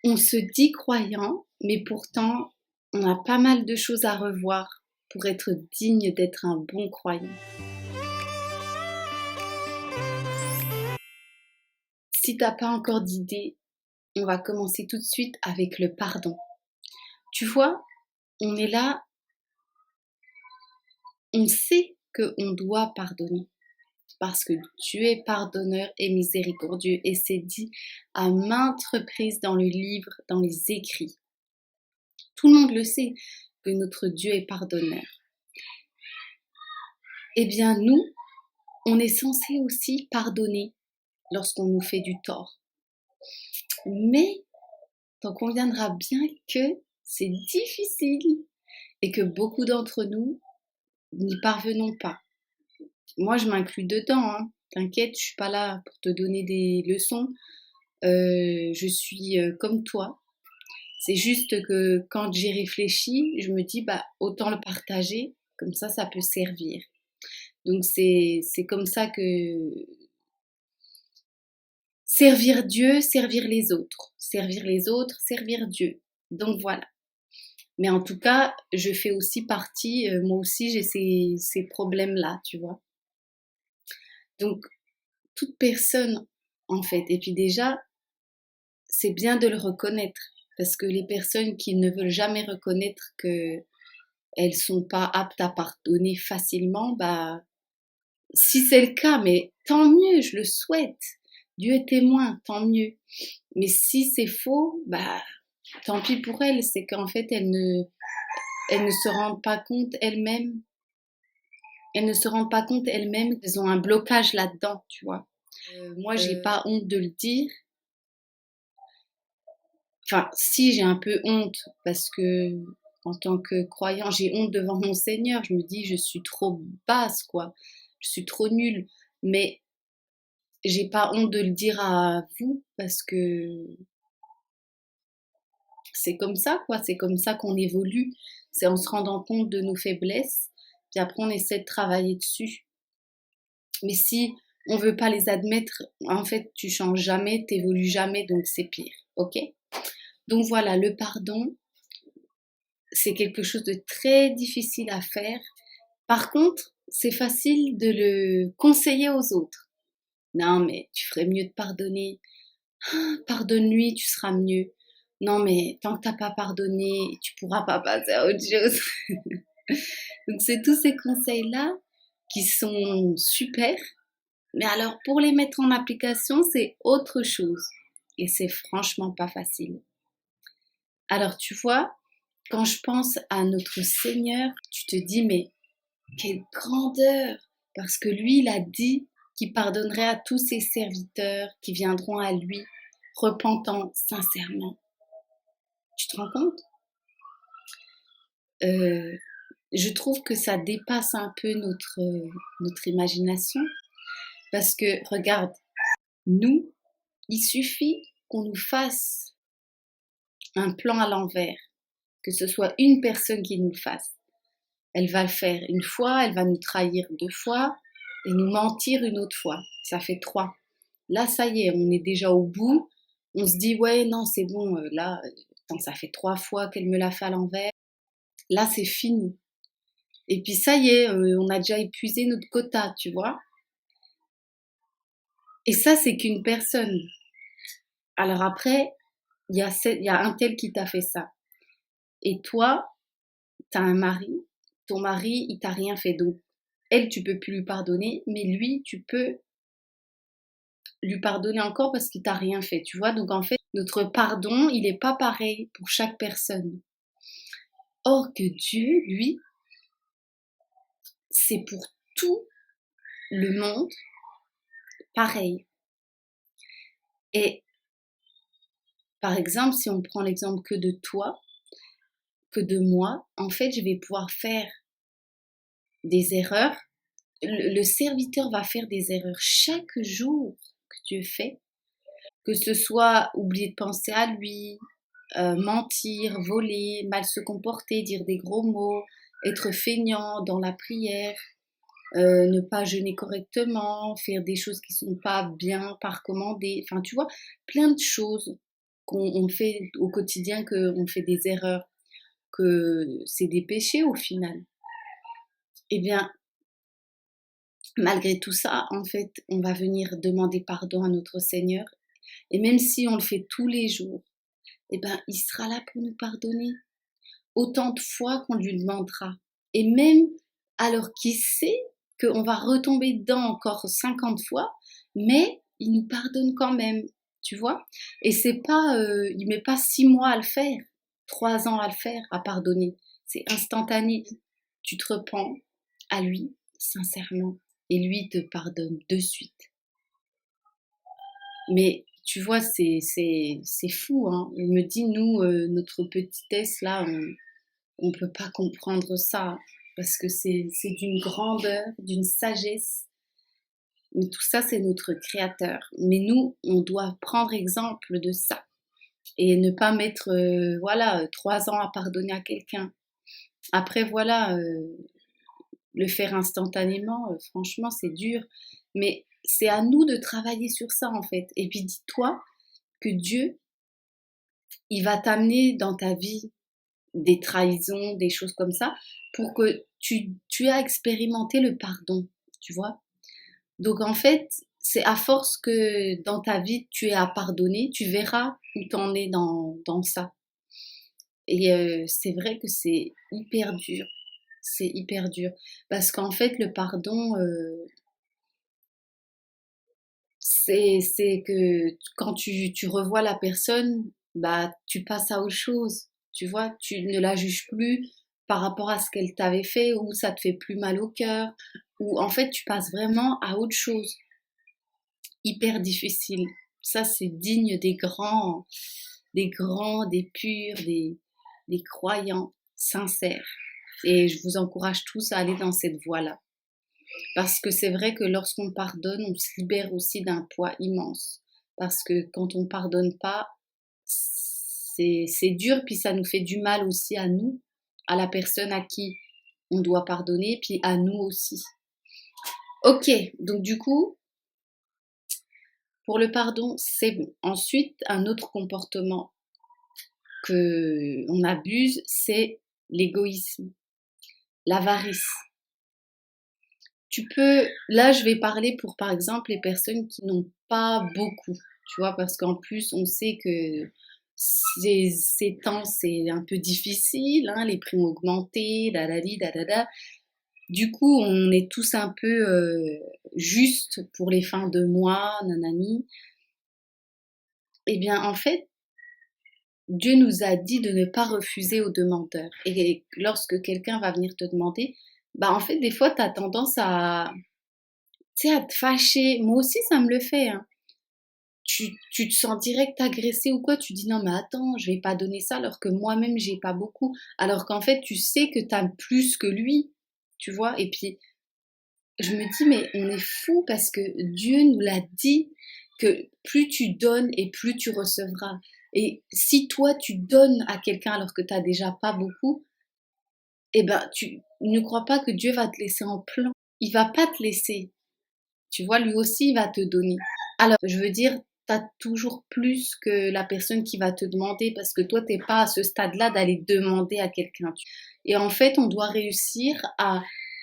On se dit croyant, mais pourtant, on a pas mal de choses à revoir pour être digne d'être un bon croyant. Si t'as pas encore d'idée, on va commencer tout de suite avec le pardon. Tu vois, on est là, on sait qu'on doit pardonner parce que Dieu est pardonneur et miséricordieux et c'est dit à maintes reprises dans le livre, dans les écrits. Tout le monde le sait que notre Dieu est pardonneur. Eh bien nous, on est censé aussi pardonner lorsqu'on nous fait du tort. Mais t'en conviendras bien que c'est difficile et que beaucoup d'entre nous n'y parvenons pas. Moi, je m'inclus dedans, hein. T'inquiète, je suis pas là pour te donner des leçons. Je suis comme toi. C'est juste que quand j'ai réfléchi, je me dis bah autant le partager, comme ça peut servir. Donc c'est comme ça que servir Dieu, servir les autres, servir les autres, servir Dieu. Donc voilà. Mais en tout cas, je fais aussi partie, moi aussi j'ai ces problèmes-là, tu vois. Donc toute personne en fait. Et puis déjà, c'est bien de le reconnaître parce que les personnes qui ne veulent jamais reconnaître que elles sont pas aptes à pardonner facilement, bah si c'est le cas, mais tant mieux, je le souhaite. Dieu est témoin, tant mieux. Mais si c'est faux, bah tant pis pour elles, c'est qu'en fait elles ne se rendent pas compte elles-mêmes, elles ne se rendent pas compte elles-mêmes qu'elles ont un blocage là-dedans, tu vois. Moi, j'ai pas honte de le dire. Enfin, si j'ai un peu honte parce que en tant que croyant, j'ai honte devant mon Seigneur. Je me dis, je suis trop basse, quoi. Je suis trop nulle. Mais j'ai pas honte de le dire à vous parce que c'est comme ça, quoi. C'est comme ça qu'on évolue. C'est en se rendant compte de nos faiblesses. Puis après, on essaie de travailler dessus. Mais si on veut pas les admettre, en fait, tu changes jamais, t'évolues jamais, donc c'est pire. Ok? Donc voilà, le pardon, c'est quelque chose de très difficile à faire. Par contre, c'est facile de le conseiller aux autres. Non, mais tu ferais mieux de pardonner. Ah, pardonne-lui, tu seras mieux. Non, mais tant que t'as pas pardonné, tu pourras pas passer à autre chose. Donc c'est tous ces conseils-là qui sont super. Mais alors pour les mettre en application, c'est autre chose. Et c'est franchement pas facile. Alors tu vois, quand je pense à notre Seigneur, tu te dis mais quelle grandeur! Parce que lui, il a dit qu'il pardonnerait à tous ses serviteurs qui viendront à lui, repentant sincèrement. Tu te rends compte? euh, Je trouve que ça dépasse un peu notre imagination. Parce que, regarde, nous, il suffit qu'on nous fasse un plan à l'envers, que ce soit une personne qui nous le fasse. Elle va le faire une fois, elle va nous trahir deux fois et nous mentir une autre fois. Ça fait trois. Là, ça y est, on est déjà au bout. On se dit, ouais, non, c'est bon, là, tant ça fait trois fois qu'elle me l'a fait à l'envers. Là, c'est fini. Et puis, ça y est, on a déjà épuisé notre quota, tu vois. Et ça, c'est qu'une personne. Alors après, il y a un tel qui t'a fait ça. Et toi, t'as un mari. Ton mari, il t'a rien fait. Donc, elle, tu peux plus lui pardonner. Mais lui, tu peux lui pardonner encore parce qu'il t'a rien fait, tu vois. Donc en fait, notre pardon, il n'est pas pareil pour chaque personne. Or que Dieu, lui, c'est pour tout le monde pareil. Et par exemple, si on prend l'exemple que de toi, que de moi, en fait, je vais pouvoir faire des erreurs. Le serviteur va faire des erreurs chaque jour que Dieu fait, que ce soit oublier de penser à lui, mentir, voler, mal se comporter, dire des gros mots, être feignant dans la prière, ne pas jeûner correctement, faire des choses qui sont pas bien, pas recommandées, enfin tu vois, plein de choses. qu'on fait au quotidien, qu'on fait des erreurs, que c'est des péchés au final. Eh bien, malgré tout ça, en fait, on va venir demander pardon à notre Seigneur. Et même si on le fait tous les jours, eh ben, il sera là pour nous pardonner autant de fois qu'on lui demandera. Et même alors qu'il sait qu'on va retomber dedans encore 50 fois, mais il nous pardonne quand même, tu vois. Et c'est pas, il met pas 6 mois à le faire, 3 ans à le faire, à pardonner. C'est instantané. Tu te repens à lui, sincèrement, et lui te pardonne de suite. Mais tu vois, c'est fou, hein. Il me dit, nous, notre petitesse, là, on peut pas comprendre ça, parce que c'est d'une grandeur, d'une sagesse. Mais tout ça, c'est notre Créateur. Mais nous, on doit prendre exemple de ça et ne pas mettre, voilà, 3 ans à pardonner à quelqu'un. Après, voilà, le faire instantanément, franchement, c'est dur. Mais c'est à nous de travailler sur ça, en fait. Et puis, dis-toi que Dieu, il va t'amener dans ta vie des trahisons, des choses comme ça, pour que tu aies expérimenté le pardon, tu vois. Donc en fait, c'est à force que dans ta vie, tu aies à pardonner, tu verras où t'en es dans ça. Et c'est vrai que c'est hyper dur, c'est hyper dur. Parce qu'en fait, le pardon, c'est que quand tu revois la personne, bah, tu passes à autre chose. Tu vois, tu ne la juges plus par rapport à ce qu'elle t'avait fait, ou ça te fait plus mal au cœur, ou en fait, tu passes vraiment à autre chose. Hyper difficile. Ça, c'est digne des purs, des croyants sincères. Et je vous encourage tous à aller dans cette voie-là. Parce que c'est vrai que lorsqu'on pardonne, on se libère aussi d'un poids immense. Parce que quand on pardonne pas, c'est dur, puis ça nous fait du mal aussi à nous, à la personne à qui on doit pardonner, puis à nous aussi. Ok, donc du coup, pour le pardon, c'est bon. Ensuite, un autre comportement que on abuse, c'est l'égoïsme, l'avarice. Là, je vais parler pour, par exemple, les personnes qui n'ont pas beaucoup, tu vois, parce qu'en plus, on sait que ces temps, c'est un peu difficile, hein, les prix ont augmenté, dadadi, dadada. Du coup, on est tous un peu juste pour les fins de mois, nanani. Eh bien, en fait, Dieu nous a dit de ne pas refuser aux demandeurs. Et lorsque quelqu'un va venir te demander, bah en fait, des fois, tu as tendance à, tu sais, à te fâcher. Moi aussi, ça me le fait, hein. Tu te sens direct agressé ou quoi, tu dis non mais attends, je vais pas donner ça alors que moi-même j'ai pas beaucoup. Alors qu'en fait, tu sais que tu as plus que lui, tu vois. Et puis, je me dis mais on est fou parce que Dieu nous l'a dit que plus tu donnes et plus tu recevras. Et si toi tu donnes à quelqu'un alors que tu as déjà pas beaucoup, eh ben tu ne crois pas que Dieu va te laisser en plan. Il va pas te laisser. Tu vois, lui aussi il va te donner. Alors, je veux dire, tu as toujours plus que la personne qui va te demander parce que toi t'es pas à ce stade-là d'aller demander à quelqu'un. Et en fait, on doit réussir à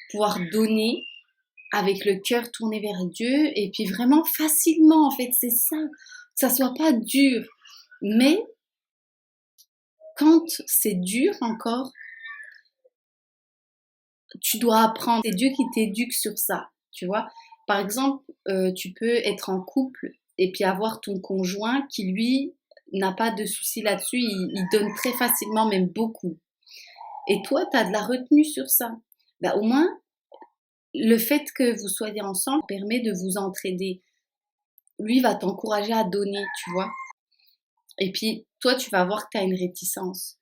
pouvoir donner avec le cœur tourné vers Dieu et puis vraiment facilement, en fait, c'est ça. Que ça soit pas dur. Mais quand c'est dur encore, tu dois apprendre. C'est Dieu qui t'éduque sur ça, tu vois. Par exemple, tu peux être en couple et puis avoir ton conjoint qui, lui, n'a pas de souci là-dessus. Il donne très facilement, même beaucoup. Et toi, tu as de la retenue sur ça. Bah, au moins, le fait que vous soyez ensemble permet de vous entraider. Lui va t'encourager à donner, tu vois. Et puis, toi, tu vas voir que tu as une réticence.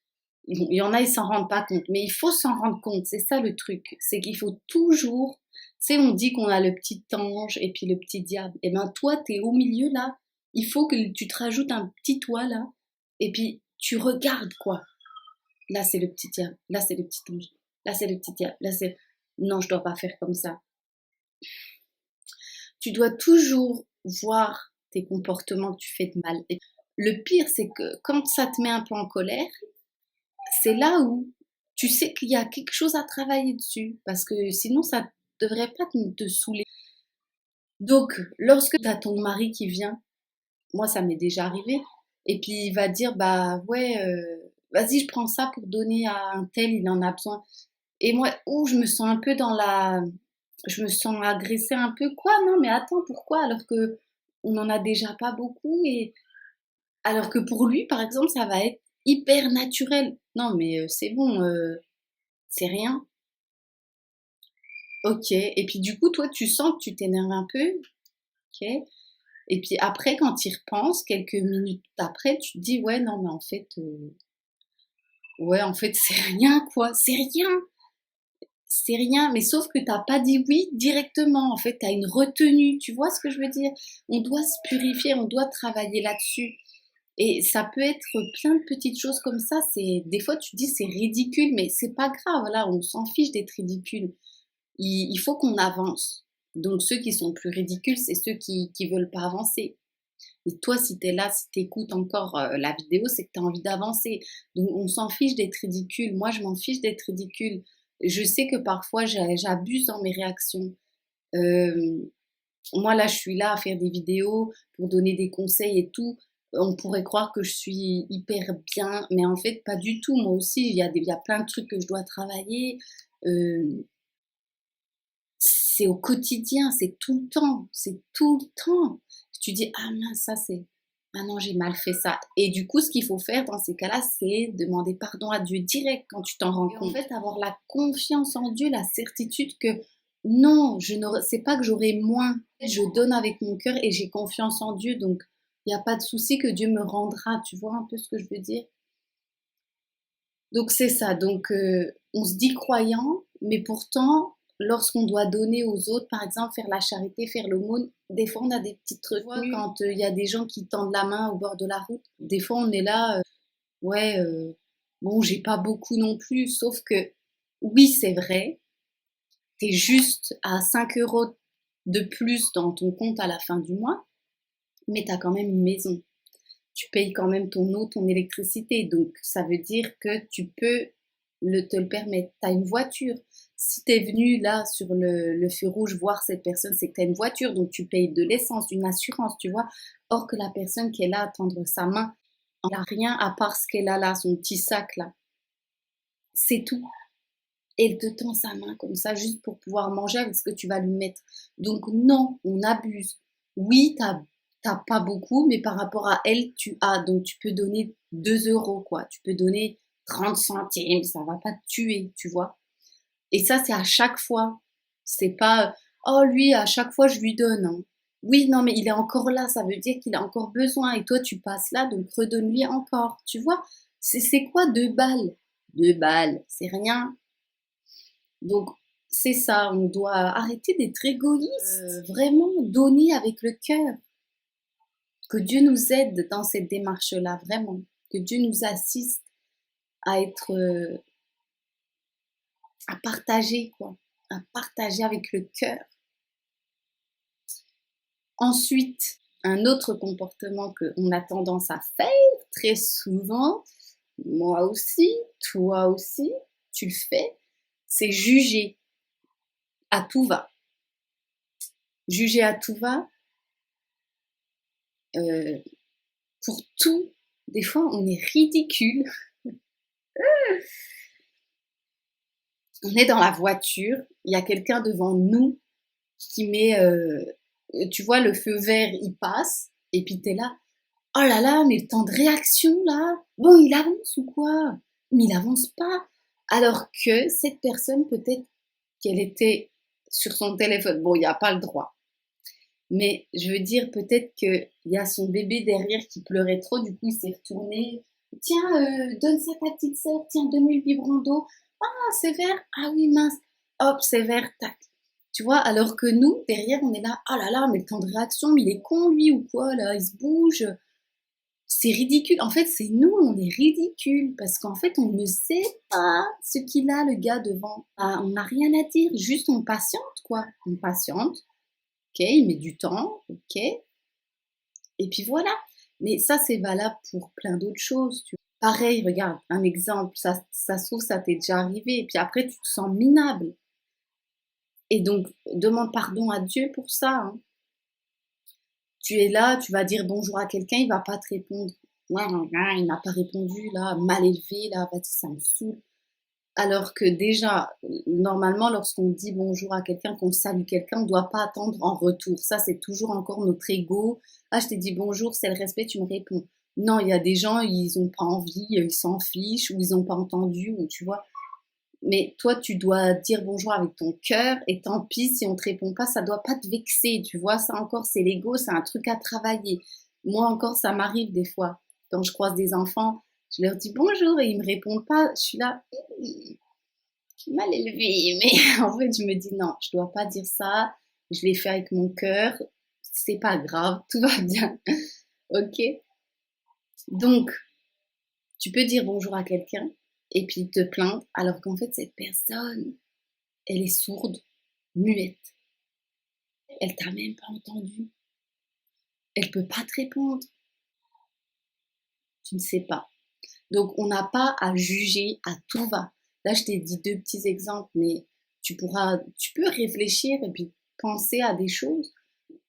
Il y en a, ils s'en rendent pas compte. Mais il faut s'en rendre compte. C'est ça le truc. C'est qu'il faut toujours... Tu sais, on dit qu'on a le petit ange et puis le petit diable. Et ben toi, tu es au milieu là. Il faut que tu te rajoutes un petit toit là. Et puis, tu regardes quoi. Là, c'est le petit diable. Là, c'est le petit ange. Là, c'est le petit diable. Là, c'est... Non, je dois pas faire comme ça. Tu dois toujours voir tes comportements que tu fais de mal. Le pire, c'est que quand ça te met un peu en colère, c'est là où tu sais qu'il y a quelque chose à travailler dessus, parce que sinon ça devrait pas te saouler. Donc, lorsque tu as ton mari qui vient, moi ça m'est déjà arrivé, et puis il va dire, bah ouais, vas-y, je prends ça pour donner à un tel, il en a besoin. Et moi, je me sens un peu je me sens agressée un peu. Quoi? Non, mais attends, pourquoi? Alors que on n'en a déjà pas beaucoup, et alors que pour lui, par exemple, ça va être hyper naturel. Non, mais c'est bon, c'est rien. Ok. Et puis du coup, toi, tu sens que tu t'énerves un peu. Ok. Et puis après, quand tu y repenses, quelques minutes après, tu te dis, ouais, non, mais ouais, en fait, c'est rien, quoi. C'est rien. C'est rien. Mais sauf que t'as pas dit oui directement. En fait, t'as une retenue. Tu vois ce que je veux dire? On doit se purifier, on doit travailler là-dessus. Et ça peut être plein de petites choses comme ça. Des fois, tu te dis, c'est ridicule, mais c'est pas grave. Là, on s'en fiche d'être ridicule. Il faut qu'on avance. Donc, ceux qui sont plus ridicules, c'est ceux qui veulent pas avancer. Et toi, si tu es là, si tu écoutes encore la vidéo, c'est que tu as envie d'avancer. Donc, on s'en fiche d'être ridicule. Moi, je m'en fiche d'être ridicule. Je sais que parfois, j'abuse dans mes réactions. Euh, Moi, là, je suis là à faire des vidéos pour donner des conseils et tout. On pourrait croire que je suis hyper bien, mais en fait, pas du tout. Moi aussi, il y a plein de trucs que je dois travailler. Euh, c'est au quotidien, c'est tout le temps, c'est tout le temps. Tu dis, ah mince, ah non, j'ai mal fait ça. Et du coup, ce qu'il faut faire dans ces cas-là, c'est demander pardon à Dieu direct quand tu t'en rends compte. En fait, avoir la confiance en Dieu, la certitude que non, c'est pas que j'aurai moins. Je donne avec mon cœur et j'ai confiance en Dieu, donc il n'y a pas de souci que Dieu me rendra. Tu vois un peu ce que je veux dire? Donc c'est ça, donc on se dit croyant, mais pourtant, lorsqu'on doit donner aux autres, par exemple faire la charité, faire l'aumône, des fois on a des petites retenues. Quand il y a des gens qui tendent la main au bord de la route, des fois on est là, ouais, bon, j'ai pas beaucoup non plus, sauf que oui, c'est vrai, t'es juste à 5 euros de plus dans ton compte à la fin du mois, mais t'as quand même une maison. Tu payes quand même ton eau, ton électricité. Donc, ça veut dire que tu peux te le permettre. Tu as une voiture. Si tu es venu là sur le feu rouge voir cette personne, c'est que tu as une voiture. Donc, tu payes de l'essence, une assurance, tu vois. Or que la personne qui est là à tendre sa main, elle n'a rien à part ce qu'elle a là, son petit sac là. C'est tout. Elle te tend sa main comme ça juste pour pouvoir manger avec ce que tu vas lui mettre. Donc non, on abuse. Oui, t'as pas beaucoup, mais par rapport à elle, tu as. Donc tu peux donner 2 euros, quoi. Tu peux donner 30 centimes, ça va pas te tuer, tu vois. Et ça, c'est à chaque fois. C'est pas, oh lui, à chaque fois, je lui donne, hein. Oui, non, mais il est encore là, ça veut dire qu'il a encore besoin. Et toi, tu passes là, donc redonne-lui encore. Tu vois, c'est quoi 2 balles? 2 balles, c'est rien. Donc, c'est ça, on doit arrêter d'être égoïste, vraiment donner avec le cœur. Que Dieu nous aide dans cette démarche-là, vraiment. Que Dieu nous assiste à être, à partager, quoi. À partager avec le cœur. Ensuite, un autre comportement qu'on a tendance à faire très souvent, moi aussi, toi aussi, tu le fais, c'est juger à tout va. Juger à tout va, euh, pour tout. Des fois, on est ridicule. On est dans la voiture, il y a quelqu'un devant nous qui met, tu vois, le feu vert, il passe, et puis t'es là, oh là là, mais le temps de réaction là, bon, il avance ou quoi? Mais il avance pas. Alors que cette personne, peut-être qu'elle était sur son téléphone, bon, il n'y a pas le droit. Mais je veux dire, peut-être qu'il y a son bébé derrière qui pleurait trop, du coup il s'est retourné. Tiens, donne ça à ta petite sœur, tiens, donne-lui le biberon d'eau. Ah, c'est vert, ah oui, mince. Hop, c'est vert, tac. Tu vois, alors que nous, derrière, on est là, oh là là, mais le temps de réaction, mais il est con lui ou quoi, là, il se bouge. C'est ridicule. En fait, c'est nous, on est ridicule parce qu'en fait, on ne sait pas ce qu'il a, le gars devant. Ah, on n'a rien à dire, juste on patiente, quoi. On patiente. Ok, il met du temps, ok. Et puis voilà. Mais ça, c'est valable pour plein d'autres choses. Pareil, regarde, un exemple, ça se trouve, ça t'est déjà arrivé, et puis après, tu te sens minable. Et donc, demande pardon à Dieu pour ça, hein. Tu es là, tu vas dire bonjour à quelqu'un, il va pas te répondre. Ouais, ouais, il m'a pas répondu, là, mal élevé, là, vas-y, ça me saoule. Alors que déjà, normalement, lorsqu'on dit bonjour à quelqu'un, qu'on salue quelqu'un, on ne doit pas attendre en retour. Ça, c'est toujours encore notre ego. Ah, je t'ai dit bonjour, c'est le respect, tu me réponds. Non, il y a des gens, ils ont pas envie, ils s'en fichent, ou ils n'ont pas entendu, ou tu vois. Mais toi, tu dois dire bonjour avec ton cœur, et tant pis si on te répond pas, ça doit pas te vexer, tu vois. Ça encore, c'est l'ego, c'est un truc à travailler. Moi encore, ça m'arrive des fois. Quand je croise des enfants, je leur dis bonjour et ils me répondent pas. Je suis là, mal élevé, mais en fait, je me dis non, je dois pas dire ça. Je l'ai fait avec mon cœur. C'est pas grave, tout va bien. Ok? Donc, tu peux dire bonjour à quelqu'un et puis te plaindre, alors qu'en fait, cette personne, elle est sourde, muette. Elle t'a même pas entendu. Elle peut pas te répondre. Tu ne sais pas. Donc, on n'a pas à juger à tout va. Là, je t'ai dit deux petits exemples, mais tu peux réfléchir et puis penser à des choses.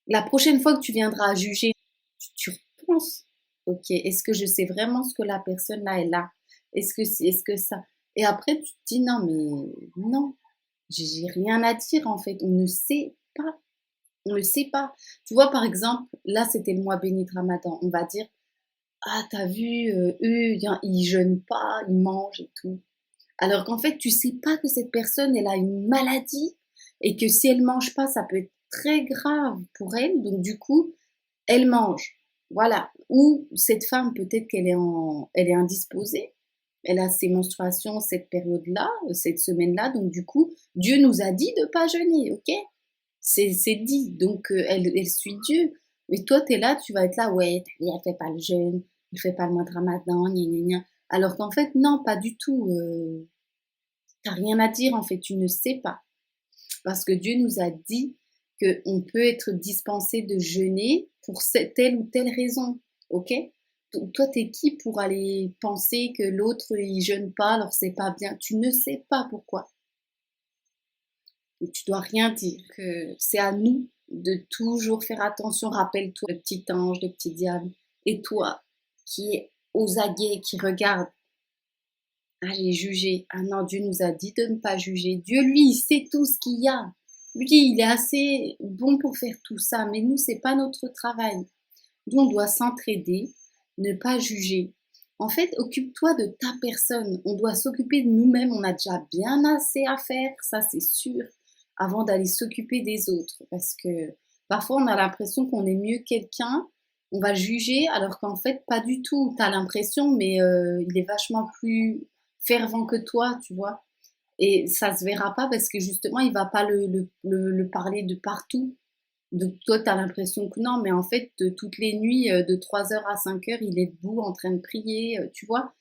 La prochaine fois que tu viendras juger, tu repenses. Ok, est-ce que je sais vraiment ce que la personne là est là? Est-ce que ça? Et après, tu te dis non, mais non, j'ai rien à dire en fait. On ne sait pas. On ne sait pas. Tu vois, par exemple, là, c'était le mois béni de Ramadan. On va dire, ah, t'as vu, eux, ils jeûnent pas, ils mangent et tout. Alors qu'en fait, tu sais pas que cette personne, elle a une maladie et que si elle mange pas, ça peut être très grave pour elle. Donc du coup, elle mange. Voilà. Ou cette femme, peut-être elle est indisposée. Elle a ses menstruations cette période-là, cette semaine-là. Donc du coup, Dieu nous a dit de pas jeûner, ok? C'est dit. Donc elle suit Dieu. Mais toi, tu es là, tu vas être là, ouais, t'as vu, elle fait pas le jeûne, elle fait pas le mois de Ramadan, gna gna gna. Alors qu'en fait, non, pas du tout. T'as rien à dire, en fait, tu ne sais pas. Parce que Dieu nous a dit qu'on peut être dispensé de jeûner pour telle ou telle raison. Ok? Toi, t'es qui pour aller penser que l'autre, il jeûne pas, alors c'est pas bien? Tu ne sais pas pourquoi. Donc, tu dois rien dire. Que c'est à nous de toujours faire attention. Rappelle-toi, le petit ange, le petit diable. Et toi, qui est aux aguets, qui regarde. Ah, j'ai jugé. Ah non, Dieu nous a dit de ne pas juger. Dieu, lui, il sait tout ce qu'il y a. Lui, il est assez bon pour faire tout ça, mais nous, c'est pas notre travail. Nous, on doit s'entraider, ne pas juger. En fait, occupe-toi de ta personne. On doit s'occuper de nous-mêmes. On a déjà bien assez à faire, ça c'est sûr, avant d'aller s'occuper des autres. Parce que parfois, on a l'impression qu'on est mieux que quelqu'un. On va juger, alors qu'en fait, pas du tout. Tu as l'impression, mais il est vachement plus fervent que toi, tu vois. Et ça se verra pas parce que justement, il va pas le parler de partout. Donc toi, tu as l'impression que non, mais en fait, toutes les nuits, de 3 heures à 5 heures, il est debout en train de prier, tu vois.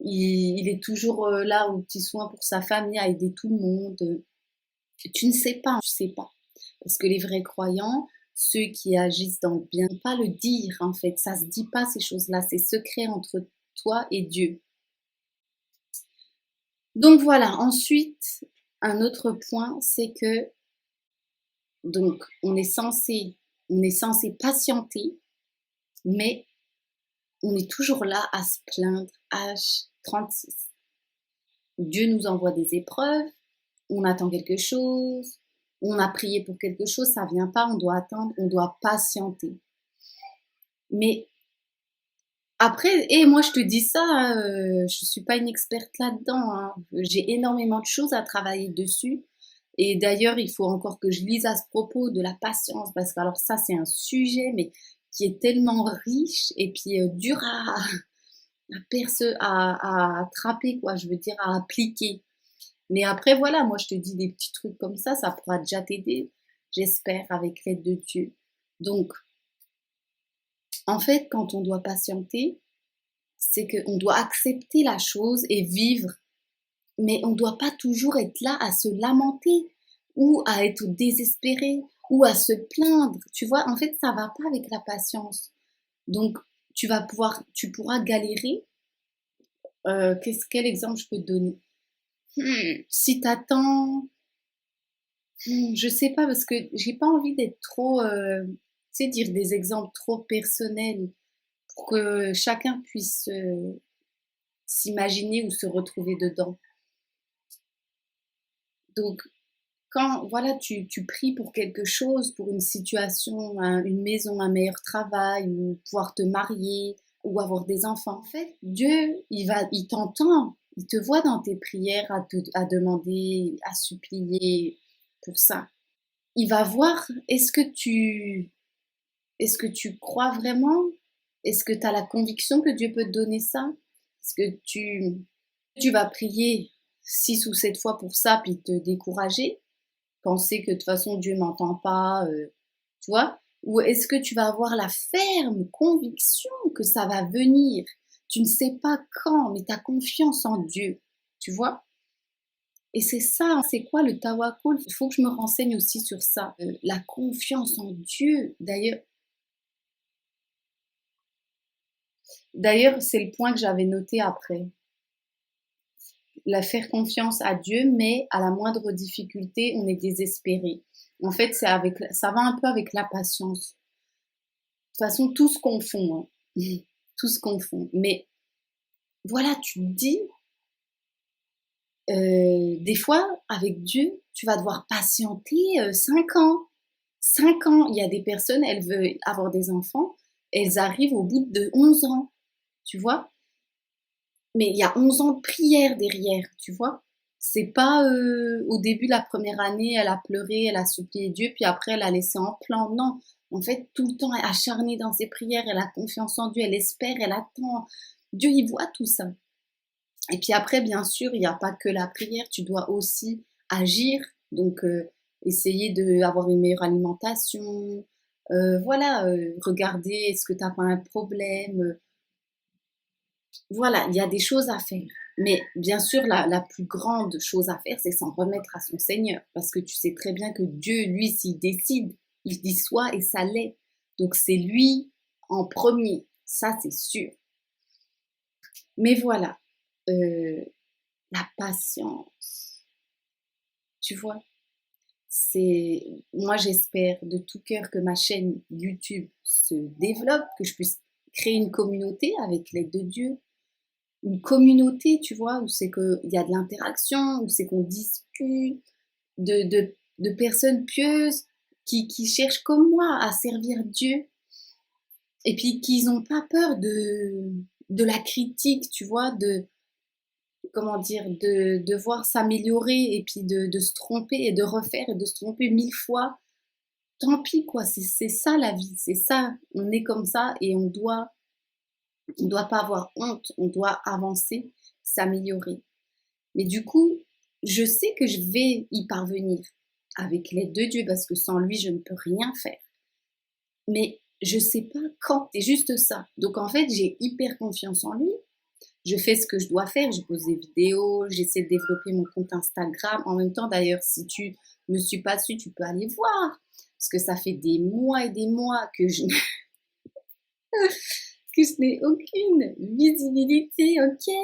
Il est toujours là aux petits soins pour sa famille, à aider tout le monde. Tu ne sais pas, tu sais pas. Parce que les vrais croyants, ceux qui agissent dans le bien, pas le dire en fait, ça se dit pas ces choses-là, c'est secret entre toi et Dieu. Donc voilà, ensuite, un autre point, c'est que donc on est censé patienter, mais on est toujours là à se plaindre. H36. Dieu nous envoie des épreuves, on attend quelque chose, on a prié pour quelque chose, ça vient pas, on doit attendre, on doit patienter. Mais après, et moi je te dis ça, je suis pas une experte là-dedans, hein. J'ai énormément de choses à travailler dessus. Et d'ailleurs, il faut encore que je lise à ce propos de la patience, parce que alors ça, c'est un sujet, mais qui est tellement riche et puis dur à attraper, quoi, je veux dire, à appliquer. Mais après, voilà, moi, je te dis des petits trucs comme ça pourra déjà t'aider, j'espère, avec l'aide de Dieu. Donc, en fait, quand on doit patienter, c'est qu'on doit accepter la chose et vivre. Mais on ne doit pas toujours être là à se lamenter ou à être désespéré ou à se plaindre. Tu vois, en fait, ça va pas avec la patience. Donc, tu pourras galérer. Quel exemple je peux te donner? Si t'attends, je sais pas, parce que j'ai pas envie d'être trop, tu sais, dire des exemples trop personnels pour que chacun puisse s'imaginer ou se retrouver dedans. Donc, quand voilà, tu pries pour quelque chose, pour une situation, une maison, un meilleur travail, ou pouvoir te marier, ou avoir des enfants, en fait, Dieu, il t'entend, il te voit dans tes prières à demander, à supplier pour ça. Il va voir, est-ce que tu crois vraiment? Est-ce que tu as la conviction que Dieu peut te donner ça? Est-ce que tu vas prier 6 ou 7 fois pour ça, puis te décourager? Penser que de toute façon Dieu m'entend pas, tu vois? Ou est-ce que tu vas avoir la ferme conviction que ça va venir? Tu ne sais pas quand, mais tu as confiance en Dieu, tu vois? Et c'est ça, c'est quoi le tawakkul? Il faut que je me renseigne aussi sur ça, la confiance en Dieu. D'ailleurs, c'est le point que j'avais noté après. La faire confiance à Dieu, mais à la moindre difficulté, on est désespéré. En fait, ça va un peu avec la patience. De toute façon, tout se confond, hein. Tout se confond. Mais voilà, tu te dis, des fois, avec Dieu, tu vas devoir patienter 5 ans. 5 ans, il y a des personnes, elles veulent avoir des enfants, elles arrivent au bout de 11 ans, tu vois. Mais il y a 11 ans de prière derrière, tu vois. C'est pas au début, la première année, elle a pleuré, elle a supplié Dieu, puis après, elle a laissé en plan. Non, en fait, tout le temps, elle est acharnée dans ses prières, elle a confiance en Dieu, elle espère, elle attend. Dieu, il voit tout ça. Et puis après, bien sûr, il n'y a pas que la prière, tu dois aussi agir. Donc, essayer d'avoir une meilleure alimentation. Voilà, regarder, est-ce que tu n'as pas un problème? Voilà, il y a des choses à faire. Mais bien sûr, la plus grande chose à faire, c'est s'en remettre à son Seigneur. Parce que tu sais très bien que Dieu, lui, s'il décide, il dit soit et ça l'est. Donc c'est lui en premier. Ça, c'est sûr. Mais voilà, euh, la patience, tu vois, c'est... Moi, j'espère de tout cœur que ma chaîne YouTube se développe, que je puisse créer une communauté avec l'aide de Dieu, une communauté, tu vois, où c'est qu'il y a de l'interaction, où c'est qu'on discute de personnes pieuses qui cherchent comme moi à servir Dieu et puis qui n'ont pas peur de la critique, tu vois, comment dire, de devoir s'améliorer et puis de se tromper et de refaire et de se tromper 1000 fois. Tant pis, quoi, c'est ça la vie, c'est ça, on est comme ça et on ne doit pas avoir honte, on doit avancer, s'améliorer. Mais du coup, je sais que je vais y parvenir avec l'aide de Dieu parce que sans lui, je ne peux rien faire. Mais je sais pas quand, c'est juste ça. Donc en fait, j'ai hyper confiance en lui. Je fais ce que je dois faire, je pose des vidéos, j'essaie de développer mon compte Instagram. En même temps, d'ailleurs, si tu me suis pas dessus, tu peux aller voir. Parce que ça fait des mois et des mois que que je n'ai aucune visibilité, ok?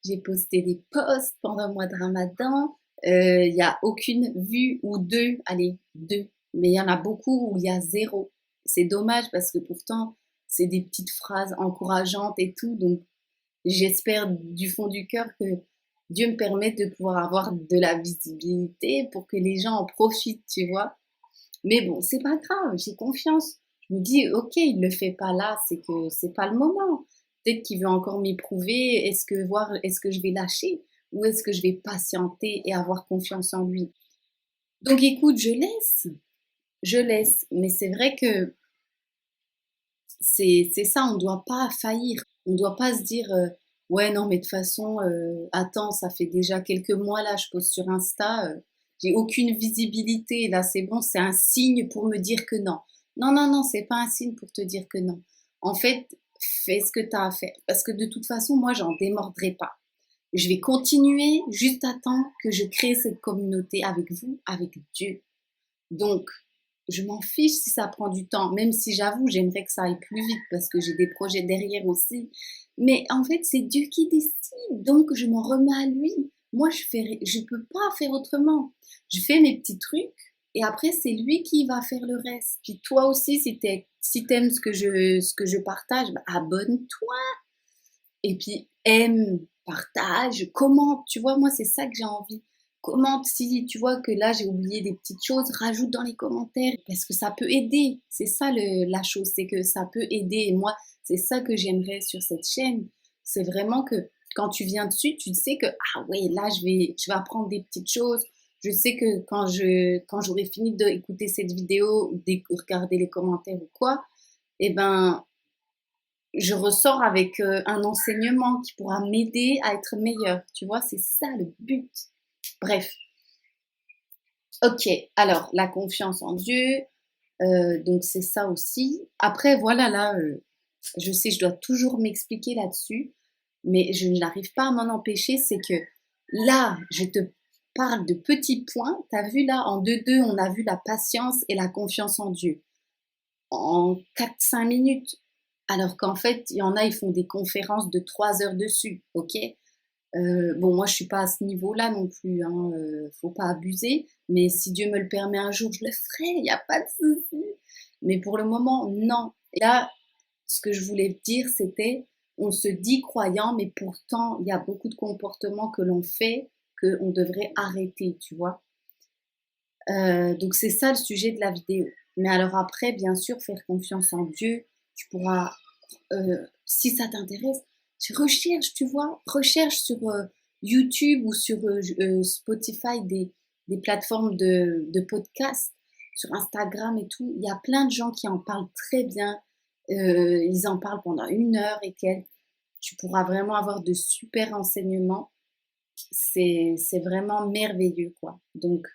J'ai posté des posts pendant le mois de Ramadan. Il n'y a aucune vue ou deux, allez, deux. Mais il y en a beaucoup où il y a zéro. C'est dommage parce que pourtant, c'est des petites phrases encourageantes et tout. Donc, j'espère du fond du cœur que Dieu me permette de pouvoir avoir de la visibilité pour que les gens en profitent, tu vois. Mais bon, c'est pas grave, j'ai confiance. Je me dis, ok, il le fait pas là, c'est que c'est pas le moment. Peut-être qu'il veut encore m'éprouver. Est-ce que je vais lâcher ou est-ce que je vais patienter et avoir confiance en lui? Donc écoute, je laisse. Mais c'est vrai que c'est ça, on ne doit pas faillir. On ne doit pas se dire, ouais, non, mais de toute façon, attends, ça fait déjà quelques mois là, je poste sur Insta, j'ai aucune visibilité, là, c'est bon, c'est un signe pour me dire que non. Non, non, non, c'est pas un signe pour te dire que non. En fait, fais ce que tu as à faire. Parce que de toute façon, moi, j'en démordrai pas. Je vais continuer juste à temps que je crée cette communauté avec vous, avec Dieu. Donc, je m'en fiche si ça prend du temps, même si j'avoue, j'aimerais que ça aille plus vite parce que j'ai des projets derrière aussi. Mais en fait, c'est Dieu qui décide, donc je m'en remets à lui. Moi, je peux pas faire autrement. Je fais mes petits trucs et après, c'est lui qui va faire le reste. Puis toi aussi, si t'aimes ce que je partage, bah, abonne-toi. Et puis, aime, partage, commente. Tu vois, moi, c'est ça que j'ai envie. Commente si tu vois que là, j'ai oublié des petites choses, rajoute dans les commentaires parce que ça peut aider. C'est ça la chose, c'est que ça peut aider. Et moi, c'est ça que j'aimerais sur cette chaîne. C'est vraiment que quand tu viens dessus, tu sais que, ah ouais, là, je vais apprendre des petites choses. Je sais que quand j'aurai fini d'écouter cette vidéo ou de regarder les commentaires ou quoi, eh ben, je ressors avec un enseignement qui pourra m'aider à être meilleure. Tu vois, c'est ça le but. Bref. Ok, alors la confiance en Dieu, donc c'est ça aussi. Après, voilà, là, je sais, je dois toujours m'expliquer là-dessus, mais je n'arrive pas à m'en empêcher. C'est que là, je te parle de petits points. Tu as vu là, en 2-2, on a vu la patience et la confiance en Dieu. En 4-5 minutes. Alors qu'en fait, il y en a, ils font des conférences de 3 heures dessus, ok? Bon, moi, je suis pas à ce niveau-là non plus, hein, faut pas abuser. Mais si Dieu me le permet un jour, je le ferai, il n'y a pas de souci. Mais pour le moment, non. Et là, ce que je voulais dire, c'était, on se dit croyant, mais pourtant, il y a beaucoup de comportements que l'on fait qu'on devrait arrêter, tu vois. Donc c'est ça le sujet de la vidéo. Mais alors après, bien sûr, faire confiance en Dieu, tu pourras, si ça t'intéresse, tu recherches, tu vois, recherche sur YouTube ou sur Spotify des plateformes de podcast, sur Instagram et tout. Il y a plein de gens qui en parlent très bien. Ils en parlent pendant 1 heure et quelques. Tu pourras vraiment avoir de super enseignements. C'est vraiment merveilleux, quoi. Donc,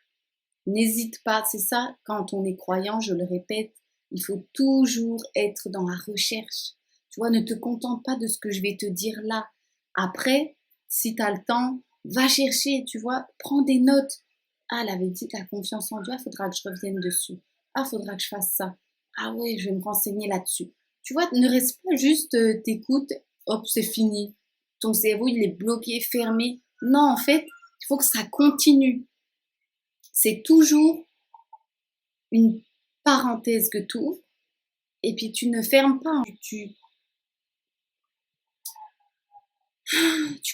n'hésite pas, c'est ça, quand on est croyant, je le répète, il faut toujours être dans la recherche. Tu vois, ne te contente pas de ce que je vais te dire là. Après, si tu as le temps, va chercher, tu vois, prends des notes. Ah, elle avait dit que la confiance en Dieu, il faudra que je revienne dessus. Ah, il faudra que je fasse ça. Ah ouais, je vais me renseigner là-dessus. Tu vois, ne reste pas juste, t'écoutes, hop, c'est fini. Ton cerveau, il est bloqué, fermé. Non, en fait, il faut que ça continue. C'est toujours une parenthèse que tu ouvres et puis tu ne fermes pas. Tu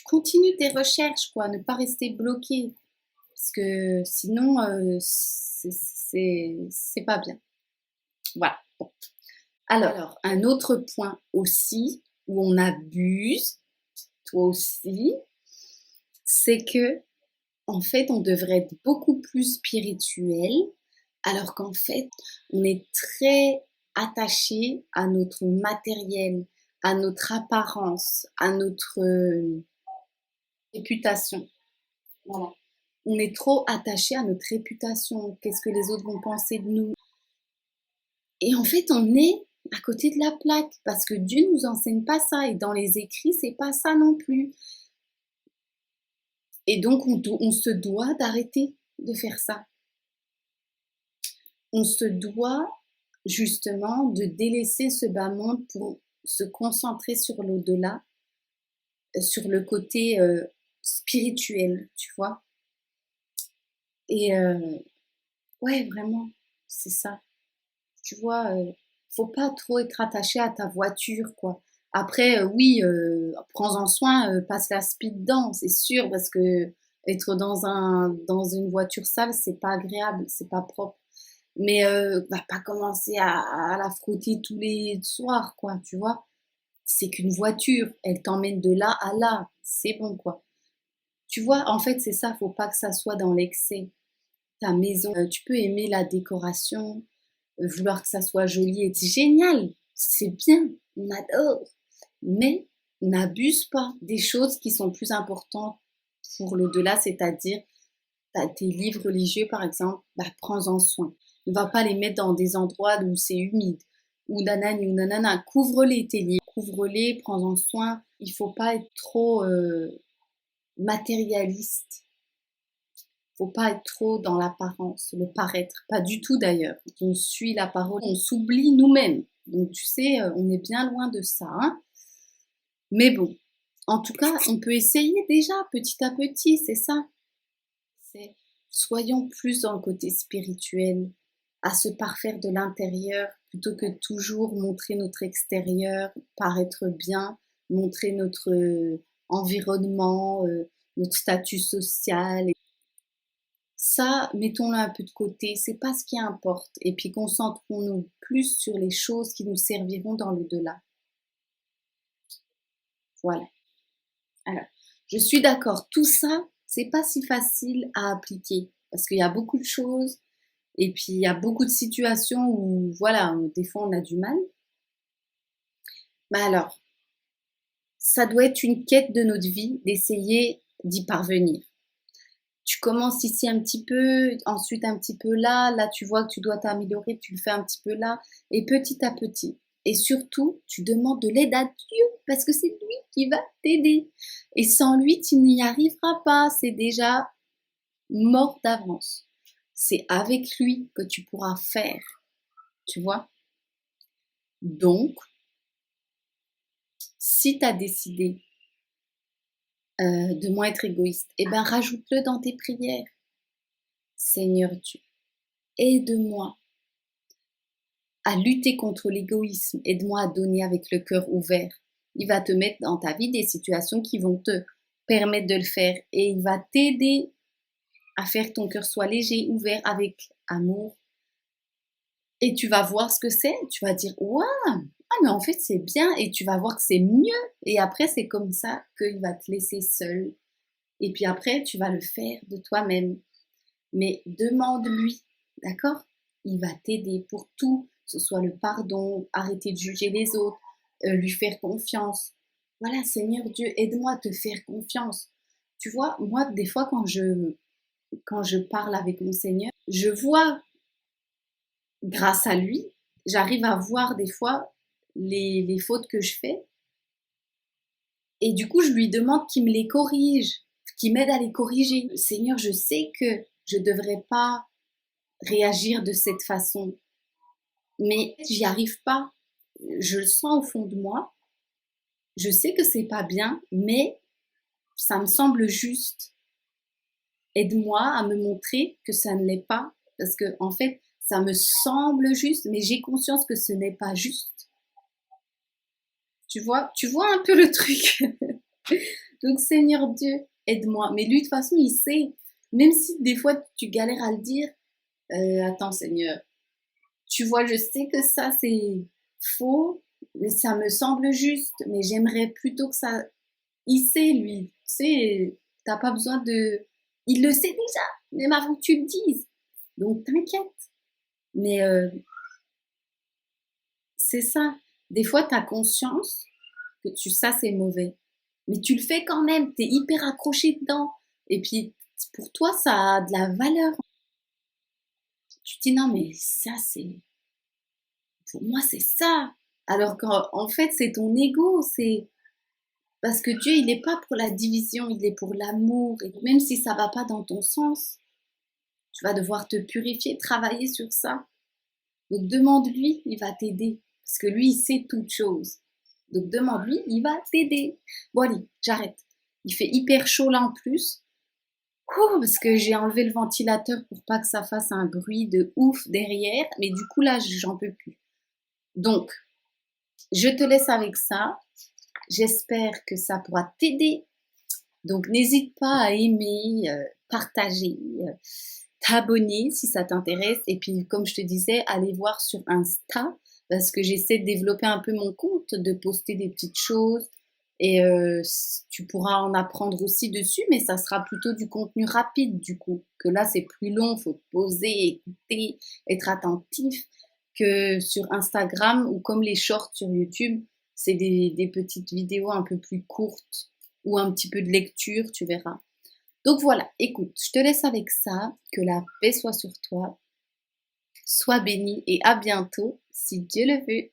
continues tes recherches, quoi, ne pas rester bloqué. Parce que sinon, c'est pas bien. Voilà. Bon. Alors, un autre point aussi où on abuse, toi aussi, c'est que en fait, on devrait être beaucoup plus spirituel, alors qu'en fait, on est très attaché à notre matériel, à notre apparence, à notre réputation. Voilà. On est trop attaché à notre réputation. Qu'est-ce que les autres vont penser de nous? Et en fait, on est à côté de la plaque parce que Dieu nous enseigne pas ça et dans les écrits, c'est pas ça non plus. Et donc, on se doit d'arrêter de faire ça. On se doit justement de délaisser ce bas monde pour se concentrer sur l'au-delà, sur le côté spirituel, tu vois. Et ouais, vraiment, c'est ça. Tu vois, faut pas trop être attaché à ta voiture, quoi. Après, oui, prends-en soin, passe la speed dedans, c'est sûr, parce que être dans une voiture sale, c'est pas agréable, c'est pas propre. Mais va pas commencer à la frotter tous les soirs, quoi, tu vois. C'est qu'une voiture, elle t'emmène de là à là, c'est bon, quoi. Tu vois, en fait, c'est ça, faut pas que ça soit dans l'excès. Ta maison, tu peux aimer la décoration, vouloir que ça soit joli et c'est génial, c'est bien, on adore. Mais n'abuse pas des choses qui sont plus importantes pour l'au-delà, c'est-à-dire tes livres religieux, par exemple, bah, prends-en soin. Ne va pas les mettre dans des endroits où c'est humide, ou nanani ou nanana. Couvre-les tes livres, couvre-les, prends-en soin. Il faut pas être trop matérialiste. Faut pas être trop dans l'apparence, le paraître, pas du tout d'ailleurs. On suit la parole, on s'oublie nous-mêmes. Donc tu sais, on est bien loin de ça, hein. Mais bon, en tout cas, on peut essayer déjà petit à petit, c'est ça. C'est soyons plus dans le côté spirituel, à se parfaire de l'intérieur plutôt que toujours montrer notre extérieur, paraître bien, montrer notre environnement, notre statut social. Ça, mettons-le un peu de côté, c'est pas ce qui importe. Et puis concentrons-nous plus sur les choses qui nous serviront dans l'au-delà. Voilà. Alors, je suis d'accord, tout ça, c'est pas si facile à appliquer parce qu'il y a beaucoup de choses et puis il y a beaucoup de situations où, voilà, des fois on a du mal. Mais alors, ça doit être une quête de notre vie d'essayer d'y parvenir. Tu commences ici un petit peu, ensuite un petit peu là, là tu vois que tu dois t'améliorer, tu le fais un petit peu là, et petit à petit. Et surtout, tu demandes de l'aide à Dieu, parce que c'est lui qui va t'aider. Et sans lui, tu n'y arriveras pas, c'est déjà mort d'avance. C'est avec lui que tu pourras faire, tu vois. Donc, si tu as décidé de moins être égoïste, eh ben rajoute-le dans tes prières. Seigneur Dieu, aide-moi à lutter contre l'égoïsme, aide-moi à donner avec le cœur ouvert. Il va te mettre dans ta vie des situations qui vont te permettre de le faire et il va t'aider à faire que ton cœur soit léger, ouvert, avec amour. Et tu vas voir ce que c'est, tu vas dire waouh, ah mais en fait c'est bien et tu vas voir que c'est mieux et après c'est comme ça qu'il va te laisser seul et puis après tu vas le faire de toi-même. Mais demande-lui, d'accord? Il va t'aider pour tout, que ce soit le pardon, arrêter de juger les autres, lui faire confiance. Voilà, Seigneur Dieu, aide-moi à te faire confiance. Tu vois, moi, des fois, quand je parle avec mon Seigneur, je vois, grâce à lui, j'arrive à voir des fois les fautes que je fais. Et du coup, je lui demande qu'il me les corrige, qu'il m'aide à les corriger. Seigneur, je sais que je ne devrais pas réagir de cette façon. Mais j'y arrive pas. Je le sens au fond de moi. Je sais que c'est pas bien, mais ça me semble juste. Aide-moi à me montrer que ça ne l'est pas. Parce que, en fait, ça me semble juste, mais j'ai conscience que ce n'est pas juste. Tu vois un peu le truc. Donc, Seigneur Dieu, aide-moi. Mais lui, de toute façon, il sait. Même si des fois tu galères à le dire, attends, Seigneur, tu vois, je sais que ça c'est faux, mais ça me semble juste. Mais j'aimerais plutôt que ça. Il sait, lui. Tu sais, t'as pas besoin de. Il le sait déjà, même avant que tu le dises. Donc t'inquiète. Mais c'est ça. Des fois, t'as conscience que ça c'est mauvais. Mais tu le fais quand même. T'es hyper accroché dedans. Et puis, pour toi, ça a de la valeur. Tu te dis non, mais ça c'est. Pour moi, c'est ça. Alors qu'en fait, c'est ton ego, c'est parce que Dieu, il n'est pas pour la division, il est pour l'amour. Et même si ça va pas dans ton sens, tu vas devoir te purifier, travailler sur ça. Donc demande-lui, il va t'aider. Parce que lui, il sait toutes choses. Donc demande-lui, il va t'aider. Bon allez, j'arrête. Il fait hyper chaud là en plus. Ouh, parce que j'ai enlevé le ventilateur pour pas que ça fasse un bruit de ouf derrière. Mais du coup là, j'en peux plus. Donc, je te laisse avec ça. J'espère que ça pourra t'aider. Donc, n'hésite pas à aimer, partager, t'abonner si ça t'intéresse. Et puis, comme je te disais, aller voir sur Insta parce que j'essaie de développer un peu mon compte, de poster des petites choses. Et tu pourras en apprendre aussi dessus, mais ça sera plutôt du contenu rapide du coup. Que là, c'est plus long, faut te poser, écouter, être attentif. Que sur Instagram ou comme les shorts sur YouTube, c'est des petites vidéos un peu plus courtes ou un petit peu de lecture, tu verras. Donc voilà, écoute, je te laisse avec ça, que la paix soit sur toi, sois béni et à bientôt si Dieu le veut.